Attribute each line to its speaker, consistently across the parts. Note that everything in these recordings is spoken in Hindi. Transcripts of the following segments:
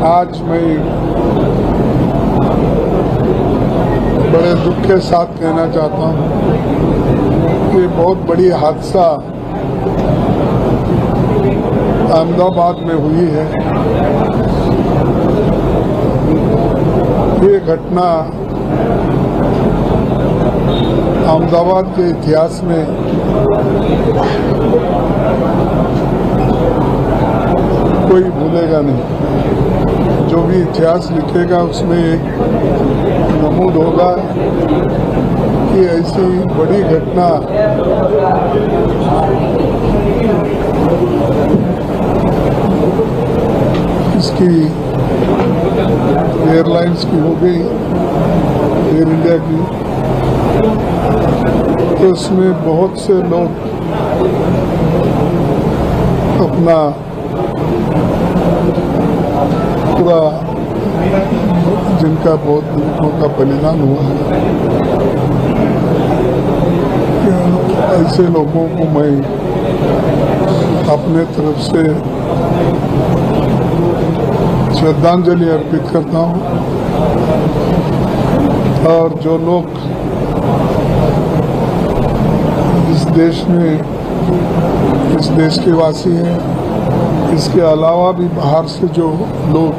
Speaker 1: आज मैं बड़े दुख के साथ कहना चाहता हूँ कि बहुत बड़ी हादसा अहमदाबाद में हुई है। ये घटना अहमदाबाद के इतिहास में कोई भूलेगा नहीं। जो भी इतिहास लिखेगा उसमें एक नमूद होगा कि ऐसी बड़ी घटना इसकी एयरलाइंस की हो गई, एयर इंडिया की, तो उसमें बहुत से लोग अपना पूरा जिनका बहुत दुखों का बलिदान हुआ है। ऐसे लोगों को मैं अपने तरफ से श्रद्धांजलि अर्पित करता हूँ। और जो लोग इस देश में, इस देश के वासी हैं, इसके अलावा भी बाहर से जो लोग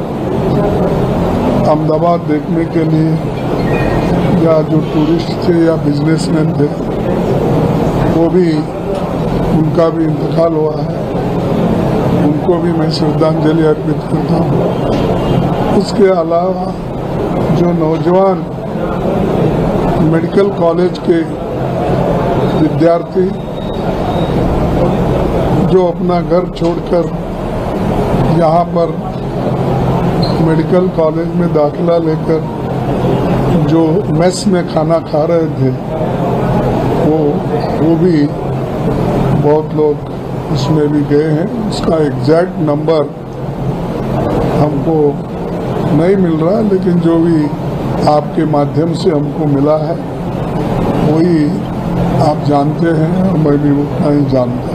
Speaker 1: अहमदाबाद देखने के लिए या जो टूरिस्ट थे या बिजनेसमैन थे, वो भी, उनका भी इंतकाल हुआ है। उनको भी मैं श्रद्धांजलि अर्पित करता हूँ। उसके अलावा जो नौजवान मेडिकल कॉलेज के विद्यार्थी जो अपना घर छोड़कर यहाँ पर मेडिकल कॉलेज में दाखिला लेकर जो मेस में खाना खा रहे थे, वो भी बहुत लोग उसमें भी गए हैं। उसका एग्जैक्ट नंबर हमको नहीं मिल रहा, लेकिन जो भी आपके माध्यम से हमको मिला है वही आप जानते हैं और मैं भी उतना ही जानता हूँ।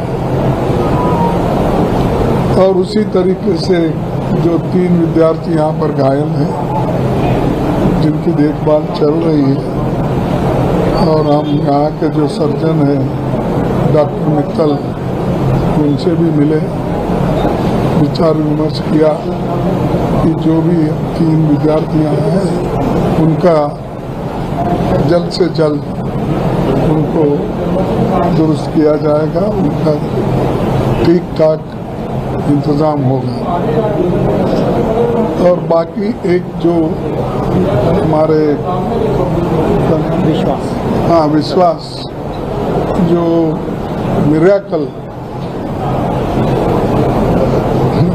Speaker 1: और उसी तरीके से जो 3 विद्यार्थी यहाँ पर घायल हैं, जिनकी देखभाल चल रही है, और हम यहाँ के जो सर्जन हैं डॉक्टर मित्तल, उनसे भी मिले, विचार विमर्श किया कि जो भी 3 विद्यार्थी यहाँ हैं उनका जल्द से जल्द उनको दुरुस्त किया जाएगा, उनका ठीक ठाक इंतज़ाम होगा। और बाकी एक जो हमारे विश्वास जो मिरेकल,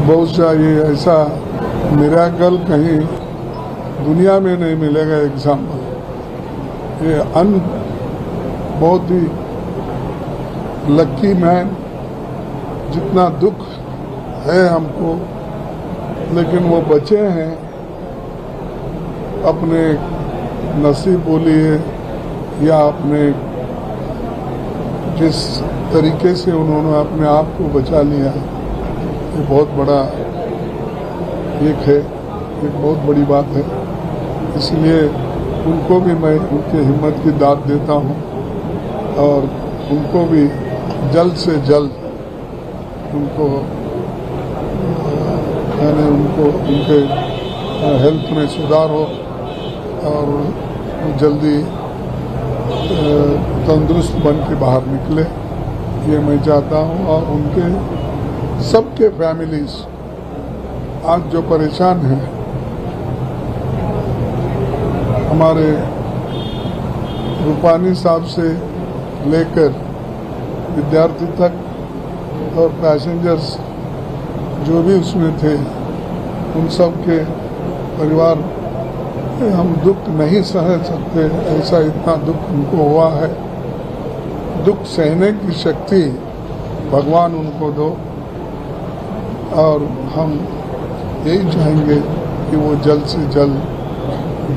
Speaker 1: बहुशा ये ऐसा मिरेकल कहीं दुनिया में नहीं मिलेगा एग्जाम्पल। ये बहुत ही लकी मैन, जितना दुख है हमको, लेकिन वो बचे हैं। अपने नसीब बोलिए या अपने जिस तरीके से उन्होंने अपने आप को बचा लिया, ये बहुत बड़ा एक बहुत बड़ी बात है। इसलिए उनको भी मैं उनके हिम्मत की दाद देता हूँ और उनको भी जल्द से जल्द उनको उनके हेल्थ में सुधार हो और जल्दी तंदुरुस्त बन के बाहर निकले, ये मैं चाहता हूँ। और उनके सबके फैमिलीज आज जो परेशान हैं, हमारे रूपानी साहब से लेकर विद्यार्थी तक और पैसेंजर्स जो भी उसमें थे, उन सब के परिवार, हम दुख नहीं सह सकते। ऐसा इतना दुख उनको हुआ है। दुख सहने की शक्ति भगवान उनको दो, और हम यही चाहेंगे कि वो जल्द से जल्द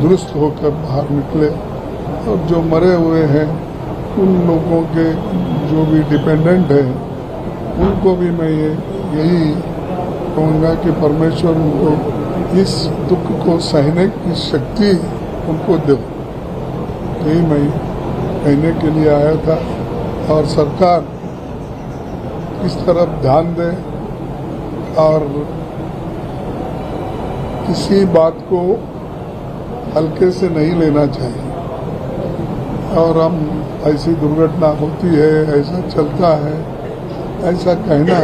Speaker 1: दुरुस्त होकर बाहर निकले। और जो मरे हुए हैं उन लोगों के जो भी डिपेंडेंट हैं, उनको भी मैं यही कहूँगा कि परमेश्वर उनको इस दुख को सहने की शक्ति उनको दो, यही मैं कहने के लिए आया था। और सरकार इस तरफ ध्यान दे और किसी बात को हल्के से नहीं लेना चाहिए। और हम ऐसी दुर्घटना होती है, ऐसा चलता है, ऐसा कहना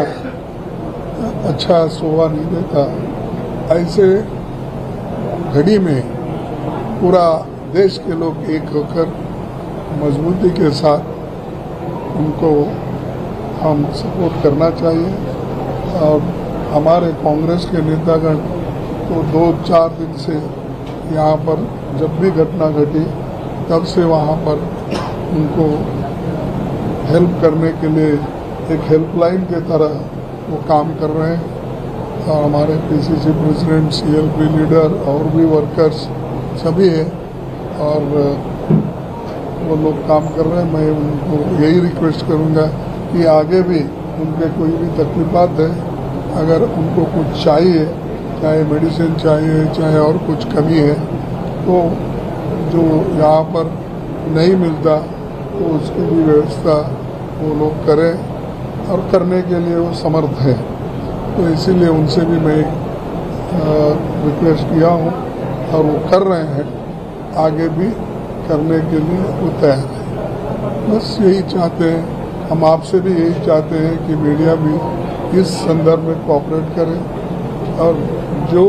Speaker 1: अच्छा शोभा नहीं देता। ऐसे घड़ी में पूरा देश के लोग एक होकर मजबूती के साथ उनको हम सपोर्ट करना चाहिए। और हमारे कांग्रेस के नेतागण तो 2-4 दिन से यहाँ पर जब भी घटना घटी तब से वहाँ पर उनको हेल्प करने के लिए एक हेल्पलाइन के तरह वो काम कर रहे हैं। और हमारे पीसीसी प्रेसिडेंट, सीएलपी लीडर और भी वर्कर्स सभी हैं और वो लोग काम कर रहे हैं। मैं उनको यही रिक्वेस्ट करूँगा कि आगे भी उनके कोई भी तकलीफात है, अगर उनको कुछ चाहिए, चाहे मेडिसिन चाहिए, चाहे और कुछ कमी है, तो जो यहाँ पर नहीं मिलता तो उसकी भी व्यवस्था वो लोग करें और करने के लिए वो समर्थ है। तो इसीलिए उनसे भी मैं रिक्वेस्ट किया हूँ और वो कर रहे हैं, आगे भी करने के लिए वो तैयार है। बस यही चाहते हैं, हम आपसे भी यही चाहते हैं कि मीडिया भी इस संदर्भ में कोऑपरेट करे और जो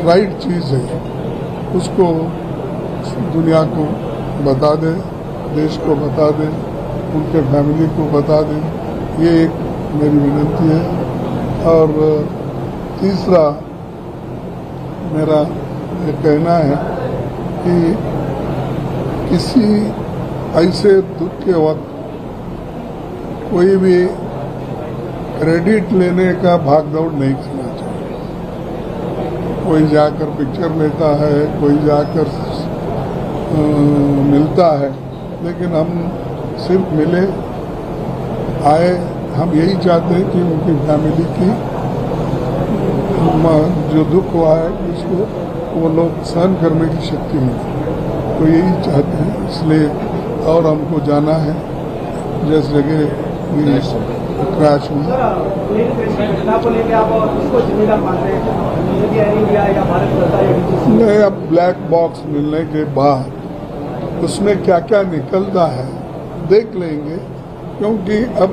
Speaker 1: राइट चीज़ है उसको दुनिया को बता दे, देश को बता दे, उनके फैमिली को बता दे। ये एक मेरी विनती है। और तीसरा मेरा ये कहना है कि किसी ऐसे दुख के वक्त कोई भी क्रेडिट लेने का भागदौड़ नहीं करना चाहिए। कोई जाकर पिक्चर लेता है, कोई जाकर मिलता है, लेकिन हम सिर्फ मिले आए, हम यही चाहते हैं कि उनकी फैमिली की जो दुख हुआ है उसको वो लोग सहन करने की शक्ति मिले, तो यही चाहते हैं। इसलिए और हमको जाना है जिस जगह क्रैश हुआ। नहीं, अब ब्लैक बॉक्स मिलने के बाद उसमें क्या क्या निकलता है देख लेंगे, क्योंकि अब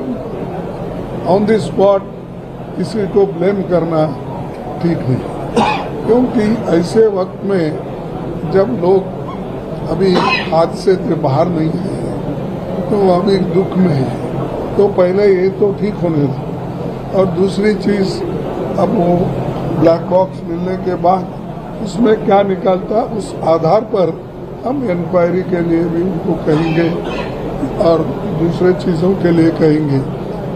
Speaker 1: ऑन द स्पॉट किसी को ब्लेम करना ठीक नहीं, क्योंकि ऐसे वक्त में जब लोग अभी हादसे से बाहर नहीं है तो अभी दुख में है, तो पहले ये तो ठीक होने दो। और दूसरी चीज़, अब वो ब्लैक बॉक्स मिलने के बाद उसमें क्या निकलता, उस आधार पर हम इंक्वायरी के लिए भी उनको कहेंगे और दूसरे चीज़ों के लिए कहेंगे,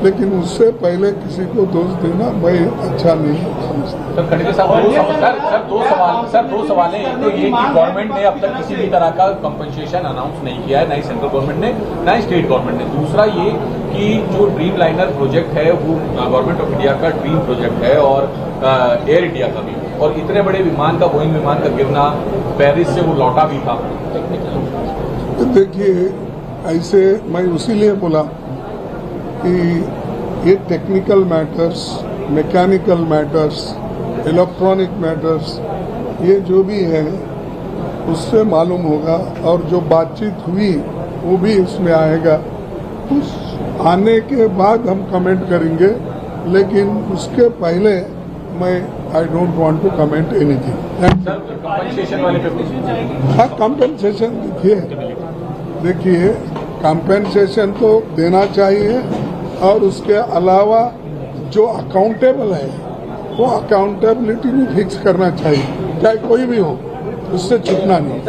Speaker 1: लेकिन उससे पहले किसी को दोष देना मैं अच्छा नहीं समझता।
Speaker 2: सर खड़गे साहब, दो सवाल हैं। तो ये कि गवर्नमेंट ने अब तक किसी भी तरह का कंपनसेशन अनाउंस नहीं किया है, ना ही सेंट्रल गवर्नमेंट ने, ना ही स्टेट गवर्नमेंट ने। दूसरा ये कि जो ड्रीम लाइनर प्रोजेक्ट है वो गवर्नमेंट ऑफ इंडिया का ड्रीम प्रोजेक्ट है और एयर इंडिया का भी, और इतने बड़े विमान का, बोइंग विमान का गिरना, पेरिस से वो लौटा भी था।
Speaker 1: देखिए, ऐसे मैं उसीलिए बोला कि ये technical matters, mechanical matters, electronic matters, ये जो भी है उससे मालूम होगा, और जो बातचीत हुई वो भी उसमें आएगा। उस आने के बाद हम कमेंट करेंगे, लेकिन उसके पहले मैं I don't want to comment anything. हाँ, कंपनसेशन देखिए कंपनसेशन तो देना चाहिए, और उसके अलावा जो अकाउंटेबल है वो अकाउंटेबिलिटी भी फिक्स करना चाहिए, चाहे कोई भी हो, उससे छूटना नहीं।